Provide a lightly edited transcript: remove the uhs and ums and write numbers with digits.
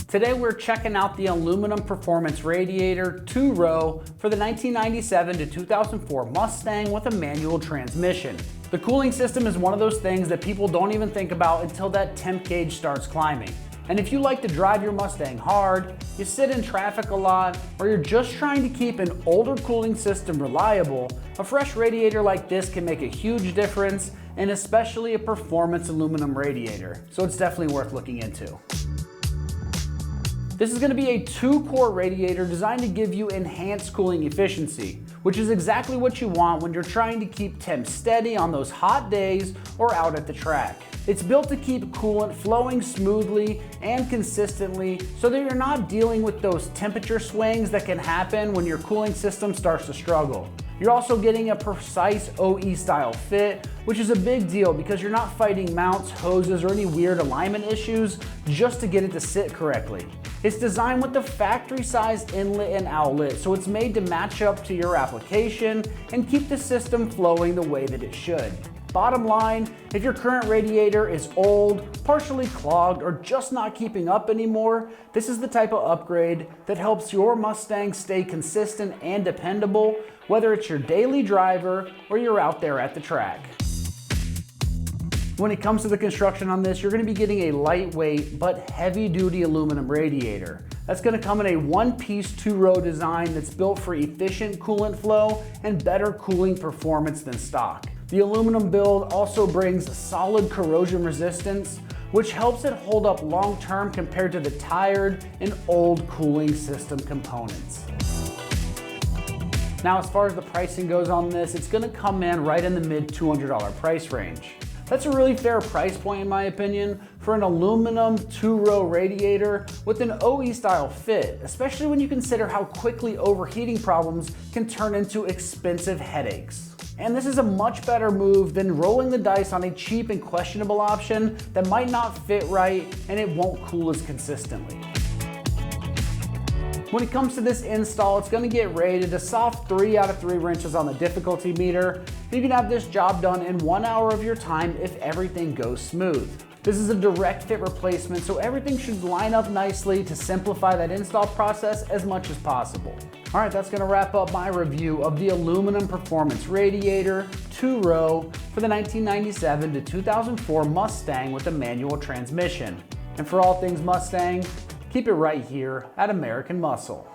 Today we're checking out the aluminum performance radiator 2-row for the 1997 to 2004 Mustang with a manual transmission. The cooling system is one of those things that people don't even think about until that temp gauge starts climbing. And if you like to drive your Mustang hard, you sit in traffic a lot, or you're just trying to keep an older cooling system reliable, a fresh radiator like this can make a huge difference, and especially a performance aluminum radiator. So it's definitely worth looking into. This is going to be a 2-core radiator designed to give you enhanced cooling efficiency, which is exactly what you want when you're trying to keep temps steady on those hot days or out at the track. It's built to keep coolant flowing smoothly and consistently so that you're not dealing with those temperature swings that can happen when your cooling system starts to struggle. You're also getting a precise OE style fit, which is a big deal because you're not fighting mounts, hoses, or any weird alignment issues just to get it to sit correctly. It's designed with the factory sized inlet and outlet, so it's made to match up to your application and keep the system flowing the way that it should. Bottom line, if your current radiator is old, partially clogged, or just not keeping up anymore, this is the type of upgrade that helps your Mustang stay consistent and dependable, whether it's your daily driver or you're out there at the track. When it comes to the construction on this, you're going to be getting a lightweight but heavy-duty aluminum radiator. That's going to come in a one-piece 2-row design that's built for efficient coolant flow and better cooling performance than stock. The aluminum build also brings solid corrosion resistance, which helps it hold up long-term compared to the tired and old cooling system components. Now, as far as the pricing goes on this, it's going to come in right in the mid $200 price range. That's a really fair price point in my opinion for an aluminum 2-row radiator with an OE style fit, especially when you consider how quickly overheating problems can turn into expensive headaches. And this is a much better move than rolling the dice on a cheap and questionable option that might not fit right and it won't cool as consistently. When it comes to this install, it's going to get rated a soft 3 out of 3 wrenches on the difficulty meter. You can have this job done in 1 hour of your time if everything goes smooth. This is a direct fit replacement, so everything should line up nicely to simplify that install process as much as possible. All right, that's going to wrap up my review of the aluminum performance radiator 2-row for the 1997 to 2004 Mustang with a manual transmission. And for all things Mustang, keep it right here at American Muscle.